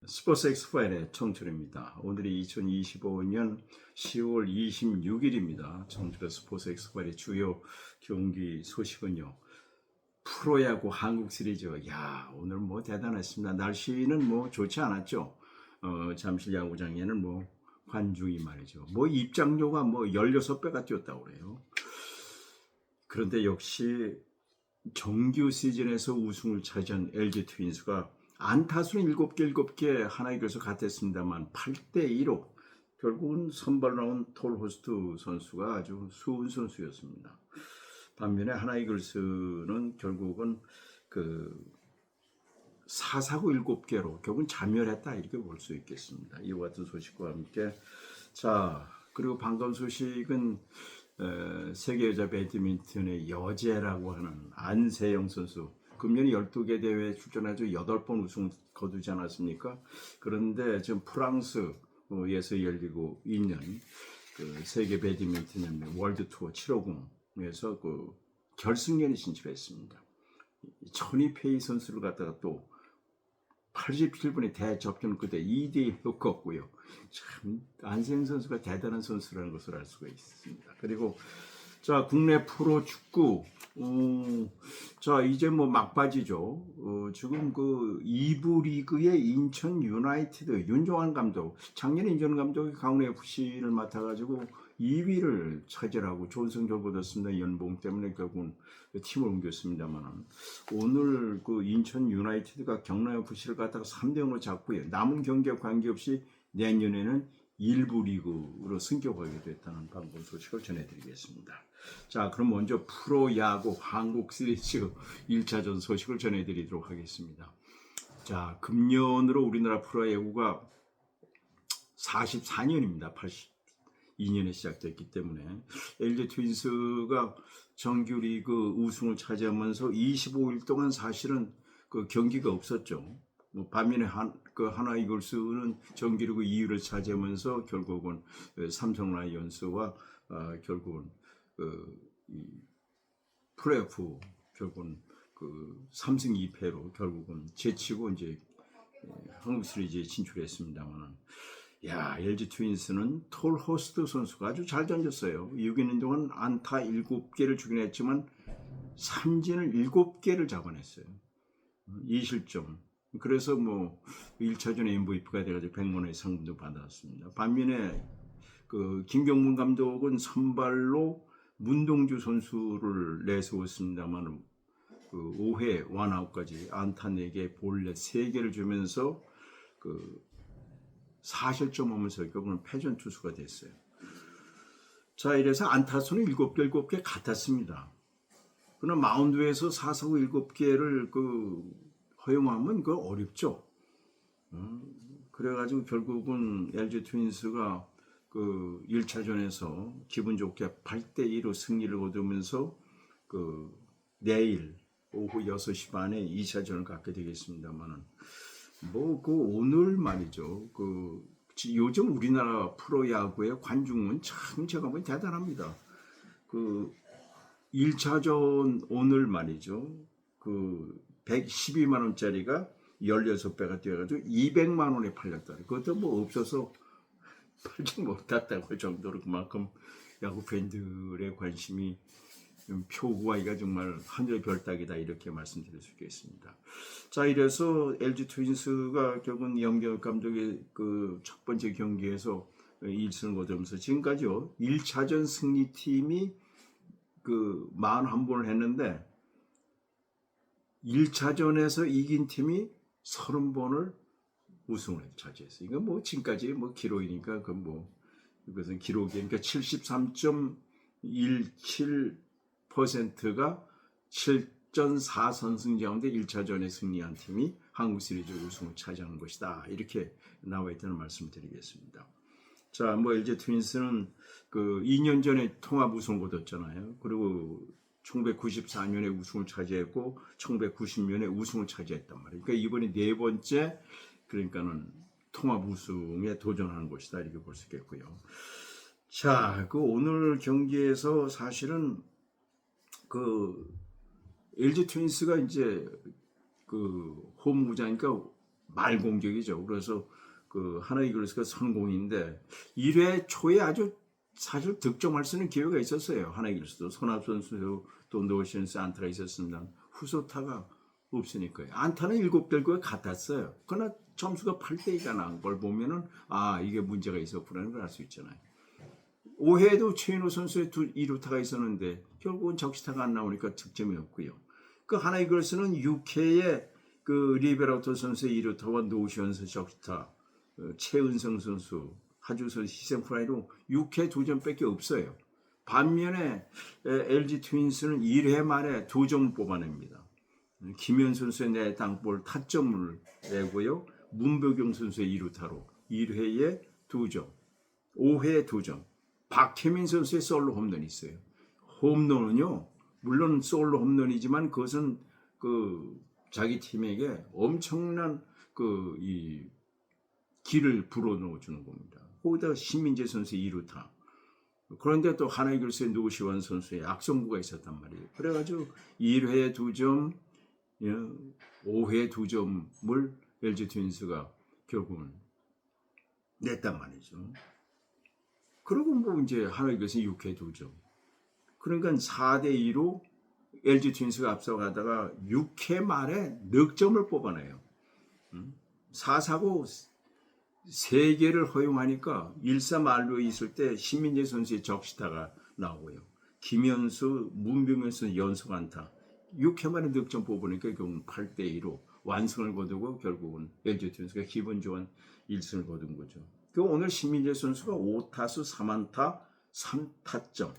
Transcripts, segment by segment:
스포츠 엑스파일의 청춘입니다. 오늘이 2025년 10월 26일입니다. 청춘의 스포츠 엑스파일의 주요 경기 소식은요. 프로야구 한국 시리즈. 오늘 뭐 대단했습니다. 날씨는 뭐 좋지 않았죠. 잠실 야구장에는 뭐 관중이 말이죠. 뭐 입장료가 뭐 16배가 뛰었다고 그래요. 그런데 역시 정규 시즌에서 우승을 차지한 LG 트윈스가 안타수는 7개 하나 이겨서 같았습니다만 8대2로 결국은 선발 나온 톨호스트 선수가 아주 수훈 선수였습니다. 반면에 하나 이글스는 결국은 그 4사구 7개로 결국은 자멸했다 이렇게 볼 수 있겠습니다. 이와 같은 소식과 함께 그리고 반가운 소식은 세계 여자 배드민턴의 여제라고 하는 안세영 선수 금년 12개 대회에 출전해서 8번 우승 거두지 않았습니까? 그런데 지금 프랑스에서 열리고 있는 그 세계 배드민턴 월드 투어 750에서 그 결승전에 진출했습니다. 천이페이 선수를 갖다가 또 87분의 대접전 끝에 2대1로 꺾고요. 참 안세영 선수가 대단한 선수라는 것을 알 수가 있습니다. 그리고 국내 프로 축구 이제 뭐 막바지죠. 지금 그 2부 리그의 인천 유나이티드 윤종환 감독, 작년에 인천 감독이 강원 FC를 맡아가지고 2위를 차지하고 좋은 성적을 거뒀습니다. 연봉 때문에 결국은 팀을 옮겼습니다만 오늘 그 인천 유나이티드가 경남 FC를 갖다가 3대0으로 잡고요. 남은 경기와 관계없이 내년에는 1부 리그로 승격하게 됐다는 방금 소식을 전해드리겠습니다. 그럼 먼저 프로야구 한국 시리즈 1차전 소식을 전해드리도록 하겠습니다. 금년으로 우리나라 프로야구가 44년입니다. 82년에 시작됐기 때문에 LG 트윈스가 정규리그 우승을 차지하면서 25일 동안 사실은 그 경기가 없었죠. 반면에 하나 이글스는 정규리그 2위를 차지하면서 결국은 삼성 라이온스와 결국은 플레이오프 결국은 3승 2패로 결국은 제치고 이제 한국 시리즈에 진출했습니다만은 LG 트윈스는 톨호스트 선수가 아주 잘 던졌어요. 6이닝 동안 안타 7개를 주긴 했지만 삼진을 7개를 잡아냈어요. 2실점. 그래서 뭐 1차전 MVP가 돼가지고 100만 원의 상금도 받았습니다. 반면에 그 김경문 감독은 선발로 문동주 선수를 내세웠습니다만 그 5회 원아웃까지 안타 4개, 볼넷 3개를 주면서 그 4실점하면서 결국은 패전 투수가 됐어요. 이래서 안타수는 7개 같았습니다. 그러나 마운드에서 4사구 7개를 허용하면 어렵죠. 그래가지고 결국은 LG 트윈스가 1차전에서 기분 좋게 8대2로 승리를 거두면서 내일 오후 6시 반에 2차전을 갖게 되겠습니다만은 오늘 말이죠. 요즘 우리나라 프로야구의 관중은 참 제가 보기 대단합니다. 1차전 오늘 말이죠. 112만 원짜리가 16배가 뛰어가지고 200만 원에 팔렸다. 그것도 뭐 없어서 팔지 못했다고 할 정도로 그만큼 야구 팬들의 관심이 표구하기가 정말 하늘의 별따기다 이렇게 말씀드릴 수 있겠습니다. 이래서 LG 트윈스가 결국은 염경엽 감독의 첫 번째 경기에서 1승을 거두면서 지금까지요 1차전 승리팀이 41번을 했는데 1차전에서 이긴 팀이 30번을 우승을 차지했어요. 이거 뭐 지금까지 기록이니까 이것은 기록이니까 73.17%가 7전 4선승 가운데 1차전에 승리한 팀이 한국 시리즈 우승을 차지하는 것이다. 이렇게 나와 있다는 말씀을 드리겠습니다. LG 트윈스는 2년 전에 통합 우승을 거뒀잖아요. 그리고 1994년에 우승을 차지했고 1990년에 우승을 차지했단 말이에요. 그러니까 이번이 4번째 그러니까는 통합 우승에 도전하는 것이다 이렇게 볼 수 있겠고요. 오늘 경기에서 사실은 LG 트윈스가 이제 홈구장이니까 말공격이죠. 그래서 그 하나 이글스가 성공인데 1회 초에 아주 사실 득점할 수 있는 기회가 있었어요. 하나 이글스도 손아섭 선수 또 노션스 안타가 있었습니다. 후소타가 없으니까요. 안타는 7대9에 같았어요. 그러나 점수가 8대2가 난 걸 보면은 아 이게 문제가 있었구나는 걸 알 수 있잖아요. 5회에도 최인호 선수의 2루타가 있었는데 결국은 적시타가 안 나오니까 득점이 없고요. 그 하나 이글스는 6회에 그 리베라토 선수의 2루타와 노시언스 적시타, 최은성 선수, 하주선 희생 프라이로 6회 2점밖에 없어요. 반면에 LG 트윈스는 1회 말에 2점 뽑아냅니다. 김현 선수의 내 땅볼 타점을 내고요. 문보경 선수의 2루타로 1회에 2점, 5회에 2점. 박혜민 선수의 솔로 홈런이 있어요. 홈런은요, 물론 솔로 홈런이지만 그것은 그 자기 팀에게 엄청난 그 이 길을 불어넣어 주는 겁니다. 거기다가 신민재 선수의 2루타. 그런데 또 하나 이글스의 노시환 선수의 악성구가 있었단 말이에요. 그래가지고 1회에 2점, 5회에 2점을 LG 트윈스가 결국은 냈단 말이죠. 그리고 뭐 이제 하나 이글스 6회 2점. 그러니까 4대2로 LG 트윈스가 앞서가다가 6회 말에 넉점을 뽑아내요. 4사고 3개를 허용하니까 1-3루에 있을 때 신민재 선수의 적시타가 나오고요. 김현수, 문병현 선수 연속 안타. 6회 만에 득점 뽑으니까 결국은 8대2로 완승을 거두고 결국은 LG 트윈스가 기분 좋은 1승을 거둔 거죠. 그 오늘 신민재 선수가 5타수 3안타 3타점.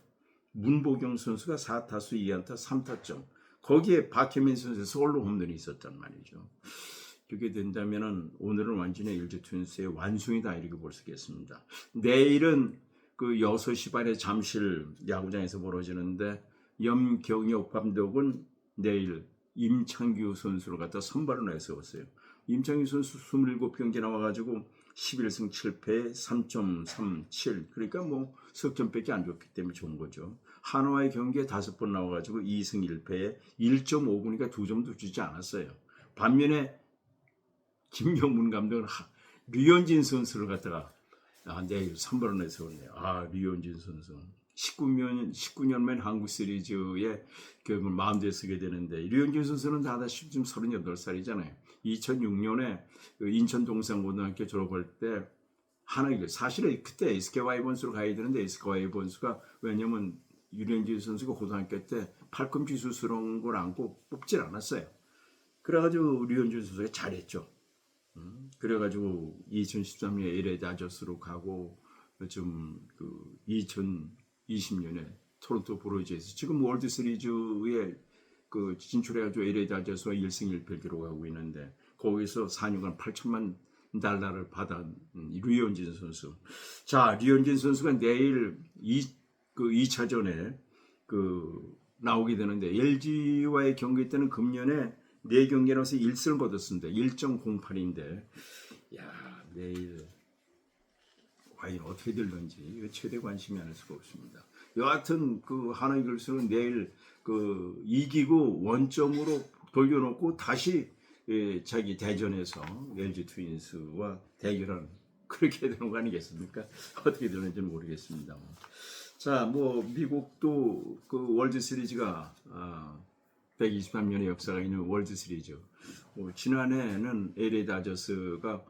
문보경 선수가 4타수 2안타 3타점. 거기에 박혜민 선수의 솔로 홈런이 있었단 말이죠. 이렇게 된다면은 오늘은 완전히 LG 트윈스의 완승이다 이렇게 볼 수 있겠습니다. 내일은 그 6시 반에 잠실 야구장에서 벌어지는데 염경엽 감독은 내일 임창규 선수를 갖다 선발로 내세웠어요. 임창규 선수 27경기 나와가지고 11승 7패에 3.37 그러니까 뭐 석점밖에 안 줬기 때문에 좋은 거죠. 한화의 경기에 5번 나와가지고 2승 1패에 1.5구니까 2점도 주지 않았어요. 반면에 김경문 감독은 류현진 선수를 갖다가 내일 선발로 내세웠네요. 류현진 선수 19년 만 한국 시리즈에 결국 마운드에 서게 되는데 류현진 선수는 다다시 지금 38살이잖아요. 2006년에 인천 동산고등학교 졸업할 때 하나 사실은 그때 SK 와이번스로 가야 되는데 SK 와이번스가 왜냐면 류현진 선수가 고등학교 때 팔꿈치 수술한 걸 안고 뽑질 않았어요. 그래가지고 류현진 선수가 잘했죠. 그래가지고 2013년에 LA 다저스로 가고 좀 그 2020년에 토론토 브루제에서 지금 월드 시리즈에 그 진출해가지고 LA 다저스와 1승 1패를 기록하고 있는데 거기서 4년간 8천만 달러를 받은 류현진 선수. 자, 류현진 선수가 내일 2차전에 그 나오게 되는데 LG와의 경기 때는 금년에 4경기 나와서 1승을 거뒀습니다. 1.08인데 야 내일 과연 어떻게 될런지 최대 관심이 아닐 수가 없습니다. 여하튼 그 하나 이글스는 내일 그 이기고 원점으로 돌려놓고 다시 자기 대전에서 LG 트윈스와 대결하는 그렇게 되는 거 아니겠습니까? 어떻게 되는지는 모르겠습니다. 자, 뭐 미국도 그 월드 시리즈가 123년의 역사가 있는 월드 시리즈. 지난해는 LA 다저스가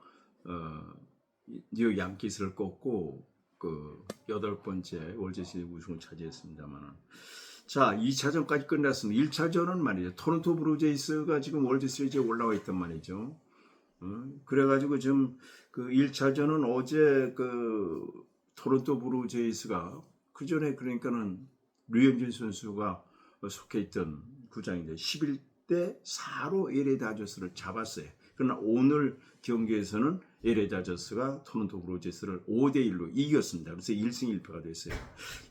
뉴욕 양키스를 꺾고 그 8번째 월드 시리즈 우승을 차지했습니다만. 자, 2차전까지 끝났습니다. 1차전은 말이죠. 토론토 브루제이스가 지금 월드 시리즈에 올라와 있단 말이죠. 그래가지고 지금 그 1차전은 어제 그 토론토 브루제이스가 그 전에 그러니까는 류현진 선수가 속해 있던 구장인데 11대4로 LA 다저스를 잡았어요. 그러나 오늘 경기에서는 LA 다저스가 토론토 브루제이스를 5대1로 이겼습니다. 그래서 1승 1패가 됐어요.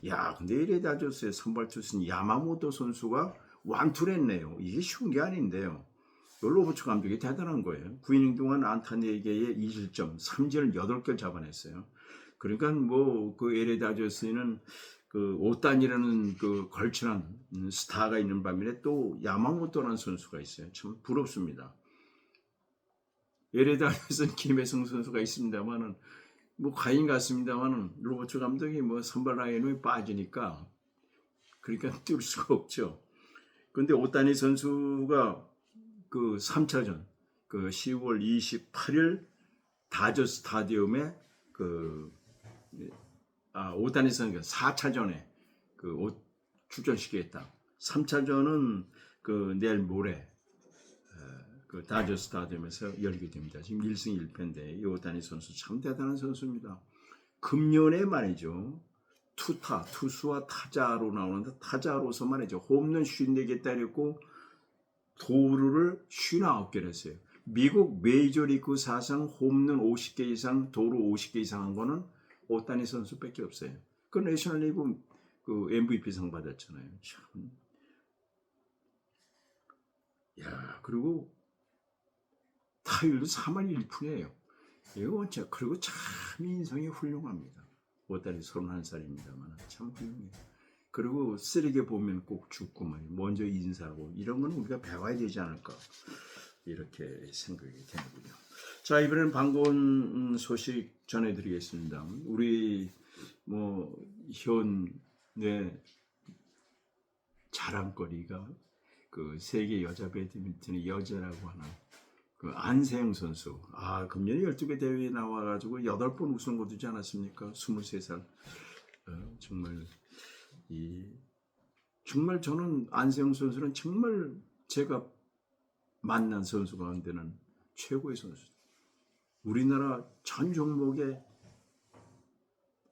야, 근데 LA 다저스의 선발 투수는 야마모토 선수가 완투를 했네요. 이게 쉬운 게 아닌데요. 로버츠 감독이 대단한 거예요. 9이닝 동안 안타 4개에 2실점, 3진을 8개를 잡아냈어요. 그러니까 뭐 그 LA 다저스는 그 오탄이라는 그 걸출한 스타가 있는 반면에 또 야마모토라는 선수가 있어요. 참 부럽습니다. LA다운에서는 김혜성 선수가 있습니다만은 뭐 과인 같습니다만은 로버트 감독이 뭐 선발 라인에 빠지니까 그러니까 뛸 수가 없죠. 근데 오타니 선수가 그 3차전 그 10월 28일 다저 스타디움에 그 오타니 선수가 4차전에 그 출전시키겠다. 3차전은 그 내일 모레 그 다저 스타디움에서 열게 됩니다. 지금 1승 1패인데 이 오타니 선수 참 대단한 선수입니다. 금년에 말이죠. 투수와 타자로 나오는데 타자로서 말이죠. 홈런 54개 때렸고 도루를 59개를 했어요. 미국 메이저리그 사상 홈런 50개 이상, 도루 50개 이상 한 거는 오타니 선수밖에 없어요. 그 내셔널리그 그 MVP상 받았잖아요. 참. 야, 그리고 타율도 3할 1푼이에요. 이거 진짜 그리고 참 인성이 훌륭합니다. 오타니 31살입니다만 참 훌륭해요. 그리고 쓰레기 보면 꼭 죽고 말이에요. 먼저 인사하고 이런 건 우리가 배워야 되지 않을까 이렇게 생각이 되는군요. 자, 이번에는 반가운 소식 전해드리겠습니다. 우리 뭐 현내 자랑거리가 그 세계 여자 배드민턴의 여자라고 하는 그 안세영 선수. 금년에 12개 대회에 나와가지고 8번 우승 거두지 않았습니까? 23살. 정말 정말 저는 안세영 선수는 정말 제가 만난 선수 가운데는 최고의 선수. 우리나라 전 종목의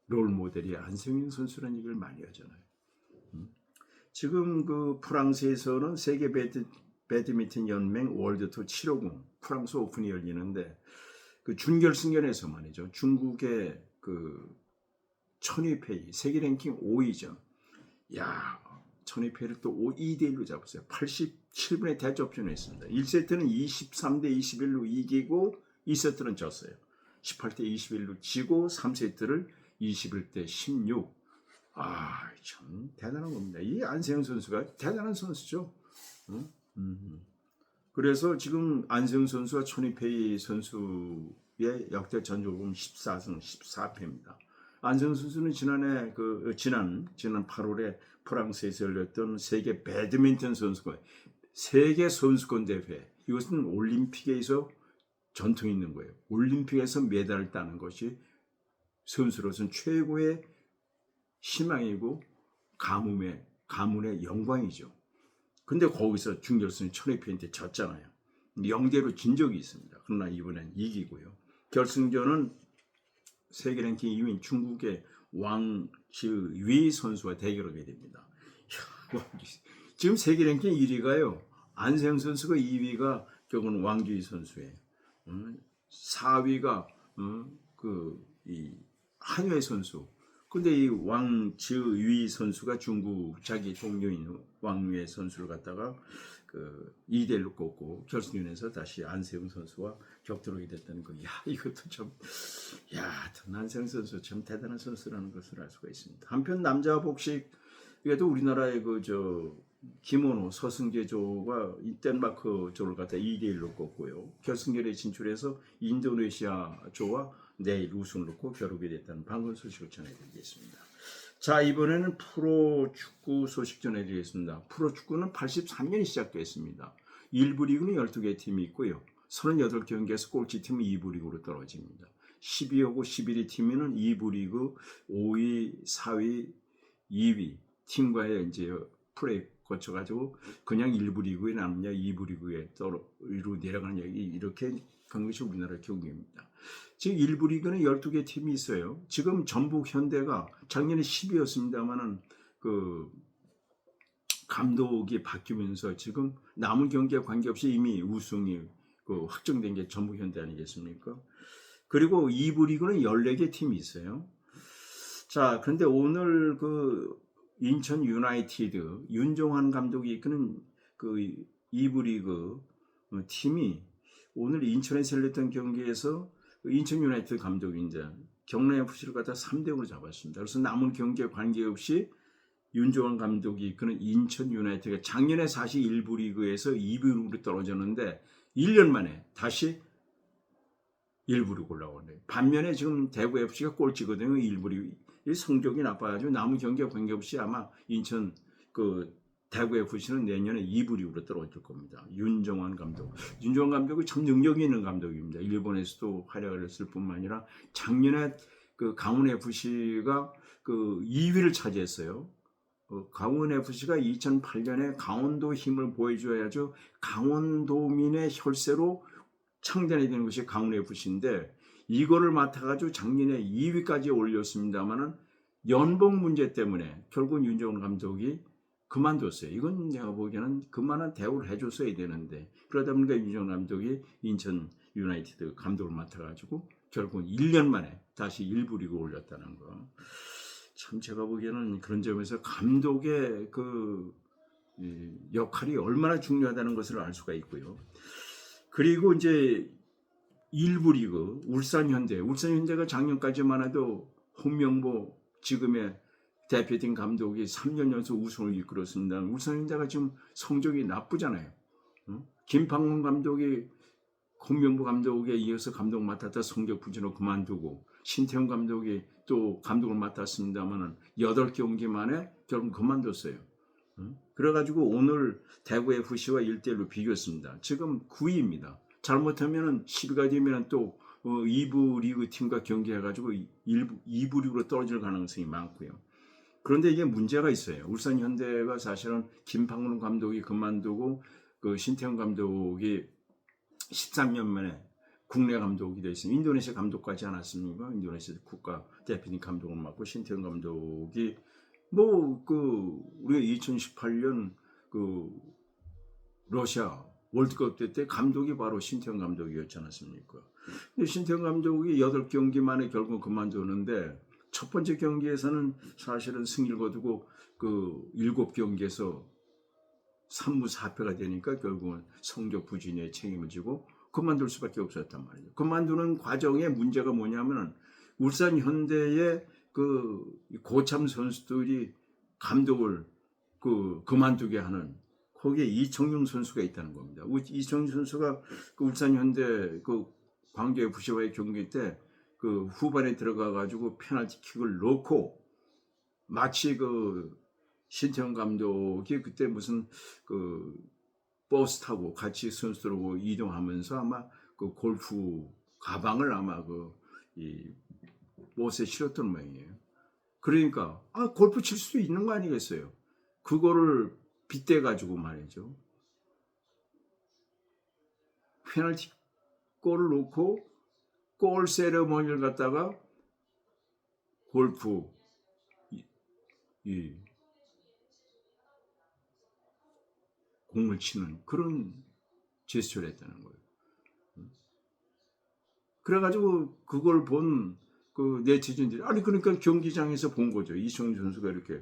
롤 모델이 안세영 선수라는 얘기를 많이 하잖아요. 지금 그 프랑스에서는 세계 배드민턴 연맹 월드투어 750 프랑스 오픈이 열리는데 그 준결승전에서 말이죠. 중국의 그 천이페이 세계 랭킹 5위죠. 야, 천이페이를 또 2대1로 잡았어요. 87분에 대접전을 했습니다. 1세트는 23대 21로 이기고 2세트는 졌어요. 18대 21로 지고 3세트를 21대 16. 참 대단한 겁니다. 이 안세영 선수가 대단한 선수죠. 그래서 지금 안세영 선수와 천이페이 선수의 역대 전적은 14승 14패입니다. 안세영 선수는 지난 8월에 프랑스에서 열렸던 세계 배드민턴 선수권 세계 선수권 대회, 이것은 올림픽에서 전통이 있는 거예요. 올림픽에서 메달을 따는 것이 선수로서는 최고의 희망이고 가문의 영광이죠. 근데 거기서 준결승 천이페이한테 졌잖아요. 0대로 진 적이 있습니다. 그러나 이번엔 이기고요. 결승전은 세계 랭킹 2위인 중국의 왕지위 선수와 대결하게 됩니다. 지금 세계 랭킹 1위가요. 안세영 선수가 2위가 결국은 왕지위 선수예요. 4위가 이 한유의 선수. 근데 이 왕지위 선수가 중국 자기 동료인 왕유의 선수를 갖다가 2대1로 꺾고 결승전에서 다시 안세영 선수와 격돌하게 됐다는 거. 이것도 참, 안세영 선수 참 대단한 선수라는 것을 알 수가 있습니다. 한편 남자 복식에도 우리나라의 김원호, 서승재 조가 덴마크 조를 갖다 2대1로 꺾고요. 결승전에 진출해서 인도네시아 조와 내일 우승을 놓고 겨루게 됐다는 반가운 소식을 전해드리겠습니다. 자, 이번에는 프로축구 소식 전해드리겠습니다. 프로축구는 83년이 시작됐습니다. 1부 리그는 12개 팀이 있고요. 38경기에서 꼴찌팀은 2부 리그로 떨어집니다. 12하고 11위 팀은 2부 리그 5위, 4위, 2위 팀과의 이제 플레이 거쳐가지고 그냥 1부 리그에 남냐 2부 리그에 위로 내려가는 얘기, 이렇게 간 것이 우리나라 경기입니다. 지금 1부 리그는 12개 팀이 있어요. 지금 전북 현대가 작년에 10위였습니다만은 감독이 바뀌면서 지금 남은 경기에 관계없이 이미 우승이 확정된 게 전북 현대 아니겠습니까? 그리고 2부 리그는 14개 팀이 있어요. 자, 그런데 오늘 인천 유나이티드 윤종환 감독이 이끄는 2부 리그 팀이 오늘 인천에서 열렸던 경기에서 인천 유나이티드 감독이 이제 경남 FC를 갖다 3대0으로 잡았습니다. 그래서 남은 경기에 관계없이 윤종환 감독이 이끄는 인천 유나이티드가 작년에 사실 1부 리그에서 2부 리그로 떨어졌는데 1년 만에 다시 1부리그 올라오네. 반면에 지금 대구 FC가 꼴찌거든요. 1부리그. 이 성적이 나빠가지고 남은 경기와 관계없이 아마 인천 그 대구 FC는 내년에 2부리그로 떨어질 겁니다. 윤정환 감독. 윤정환 감독이 참 능력이 있는 감독입니다. 일본에서도 활약을 했을 뿐만 아니라 작년에 그 강원 FC가 그 2위를 차지했어요. 강원 FC가 2008년에 강원도 힘을 보여줘야죠. 강원도민의 혈세로 창단이 되는 것이 강원 FC인데 이거를 맡아가지고 작년에 2위까지 올렸습니다만은 연봉 문제 때문에 결국 윤정환 감독이 그만뒀어요. 이건 내가 보기에는 그만한 대우를 해줬어야 되는데 그러다 보니까 윤정환 감독이 인천 유나이티드 감독을 맡아가지고 결국 1년 만에 다시 1부 리그 올렸다는 거. 참 제가 보기에는 그런 점에서 감독의 그 역할이 얼마나 중요하다는 것을 알 수가 있고요. 그리고 이제 1부 리그 울산현대가 작년까지만 해도 홍명보 지금의 대표팀 감독이 3년 연속 우승을 이끌었습니다. 울산현대가 지금 성적이 나쁘잖아요. 김판곤 감독이 홍명보 감독에 이어서 감독 맡았다 성적 부진으로 그만두고 신태용 감독이 또 감독을 맡았습니다만 8경기 만에 결국 그만뒀어요. 그래가지고 오늘 대구 FC와 1대1로 비겼습니다. 지금 9위입니다. 잘못하면 10위가 되면 또 2부 리그 팀과 경기해가지고 2부 리그로 떨어질 가능성이 많고요. 그런데 이게 문제가 있어요. 울산 현대가 사실은 김판곤 감독이 그만두고 그 신태용 감독이 13년 만에 국내 감독이 돼 있어요. 인도네시아 감독까지 않았습니까? 인도네시아 국가 대표팀 감독을 맡고 신태용 감독이 우리가 2018년 그 러시아 월드컵 때 감독이 바로 신태용 감독이었지 않았습니까? 근데 신태용 감독이 8경기 만에 결국 그만두는데 첫 번째 경기에서는 사실은 승리를 거두고 그 7경기에서 3무 4패가 되니까 결국은 성적 부진에 책임을 지고 그만둘 수밖에 없었단 말이죠. 그만두는 과정에 문제가 뭐냐면은 울산 현대의 그 고참 선수들이 감독을 그만두게 하는 거기에 이청용 선수가 있다는 겁니다. 이청용 선수가 그 울산 현대 그 광주 FC와의 경기 때 그 후반에 들어가 가지고 페널티킥을 넣고 마치 그 신태용 감독이 그때 무슨 그 버스 타고 같이 선수들하고 이동하면서 아마 그 골프 가방을 아마 이 버스에 실었던 모양이에요. 그러니까 골프 칠 수도 있는 거 아니겠어요? 그거를 빗대 가지고 말이죠. 페널티 골을 놓고 골 세레머니를 갖다가 골프 공을 치는 그런 제스처를 했다는 거예요. 그래가지고 그걸 본 그 네티즌들이 그러니까 경기장에서 본 거죠. 이청용 선수가 이렇게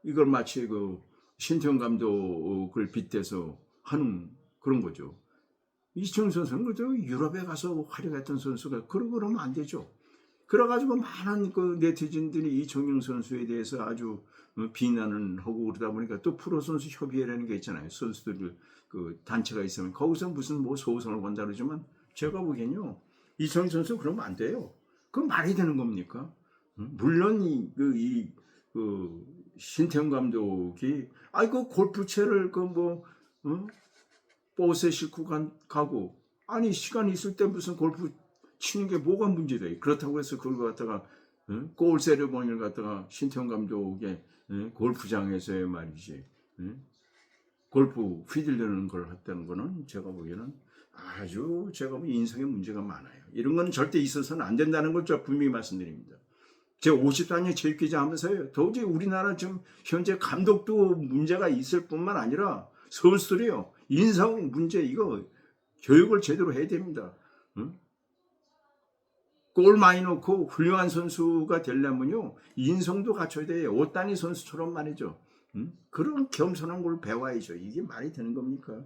이걸 마치 그 신태용 감독을 빗대서 하는 그런 거죠. 이청용 선수는 그저 유럽에 가서 활약했던 선수가 그러면 안 되죠. 그래가지고 많은 그 네티즌들이 이청용 선수에 대해서 아주 비난을 하고 그러다 보니까 또 프로 선수 협의회라는 게 있잖아요. 선수들 그 단체가 있으면 거기서 무슨 소송을 건다 그러지만 제가 보기엔요 이청용 선수 그러면 안 돼요. 그건 말이 되는 겁니까? 물론 그 신태용 감독이 그 골프채를 버스에 싣고 가고 시간 있을 때 무슨 골프 치는 게 뭐가 문제돼? 그렇다고 해서 그걸 갖다가 골 세레머니를 갖다가 신태용 감독의 골프장에서의 말이지 골프 휘둘르는 걸 했다는 거는 제가 보기에는 아주 제가 보기엔 인성에 문제가 많아요. 이런 건 절대 있어서는 안 된다는 걸 제가 분명히 말씀드립니다. 제가 54년 체육기자 하면서요. 도저히 우리나라 지금 현재 감독도 문제가 있을 뿐만 아니라 선수들이요. 인성 문제 이거 교육을 제대로 해야 됩니다. 골 많이 넣고 훌륭한 선수가 되려면요. 인성도 갖춰야 돼요. 오따니 선수처럼 말이죠. 그런 겸손한 걸 배워야죠. 이게 말이 되는 겁니까?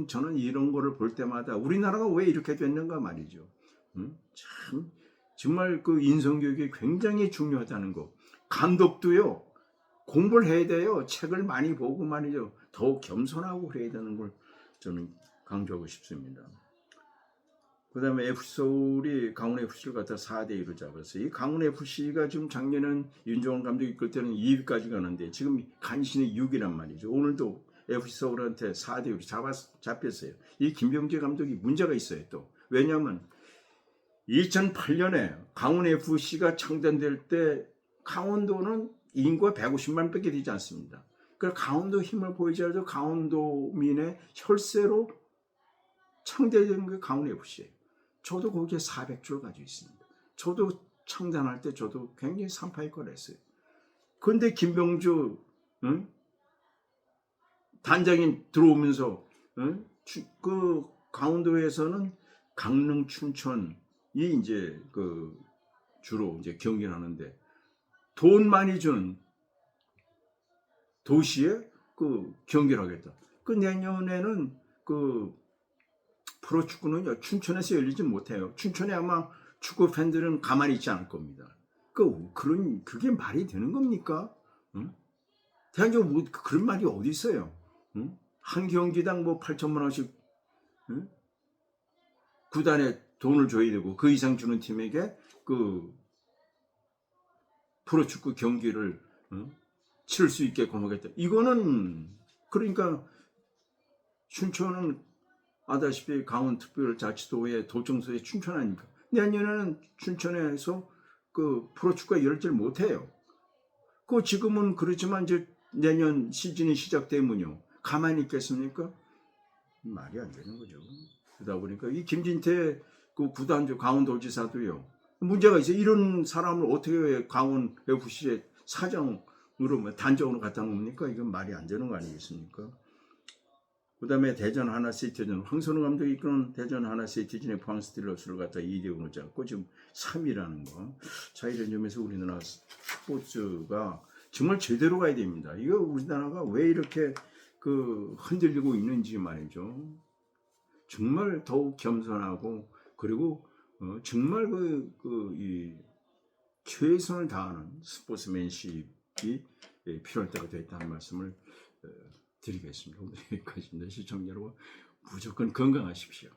저는 이런 거를 볼 때마다 우리나라가 왜 이렇게 됐는가 말이죠. 참 정말 그 인성교육이 굉장히 중요하다는 거. 감독도요. 공부를 해야 돼요. 책을 많이 보고 말이죠. 더욱 겸손하고 그래야 되는 걸 저는 강조하고 싶습니다. 그다음에 FC 서울이 강원 FC를 갖다 4대2로 잡았어요. 이 강원 FC가 지금 작년은 윤종원 감독이 이끌 때는 2위까지 가는데 지금 간신히 6위란 말이죠. 오늘도 FC 서울한테 4대2로 잡혔어요. 이 김병재 감독이 문제가 있어요. 또 왜냐하면 2008년에 강원 FC가 창단될 때 강원도는 인구가 150만 밖에 되지 않습니다. 그러니까 강원도 힘을 보이지 않아도 강원도민의 혈세로 창대된 게 강원 FC예요. 저도 거기에 400주를 가지고 있습니다. 저도 창단할 때 저도 굉장히 산파이권 했어요. 그런데 김병주 단장이 들어오면서 그 강원도에서는 강릉, 춘천이 이제 그 주로 이제 경기를 하는데 돈 많이 주는 도시에 그 경기를 하겠다. 그 내년에는 그 프로축구는요 춘천에서 열리지 못해요. 춘천에 아마 축구 팬들은 가만히 있지 않을 겁니다. 그게 말이 되는 겁니까? 응? 대한민국 뭐 그런 말이 어디 있어요? 응? 한 경기당 뭐 8천만 원씩 응? 구단에 돈을 줘야 되고 그 이상 주는 팀에게 그 프로축구 경기를 치를 수 있게끔 하겠다. 이거는 그러니까 춘천은 아다시피 강원특별자치도의 도청소의 춘천 아닙니까? 내년에는 춘천에서 그 프로축구가 열질 못해요. 그 지금은 그렇지만 이제 내년 시즌이 시작되면요. 가만히 있겠습니까? 말이 안 되는 거죠. 그러다 보니까 이 김진태 그 구단주 강원도지사도요. 문제가 있어요. 이런 사람을 어떻게 강원 FC의 사장으로 단장으로 갖다 놓습니까? 이건 말이 안 되는 거 아니겠습니까? 그 다음에 대전 하나시티즌 황선우 감독이 이끄는 대전 하나시티즌의 포항 스틸러스를 갖다 2대0으로 잡고 지금 3위라는 거. 자, 이런 점에서 우리나라 스포츠가 정말 제대로 가야 됩니다. 이거 우리나라가 왜 이렇게 그 흔들리고 있는지 말이죠. 정말 더욱 겸손하고 그리고 정말 이 최선을 다하는 스포츠맨십이 필요할 때가 됐다는 말씀을 드리겠습니다. 오늘 여기까지입니다. 시청자 여러분 무조건 건강하십시오.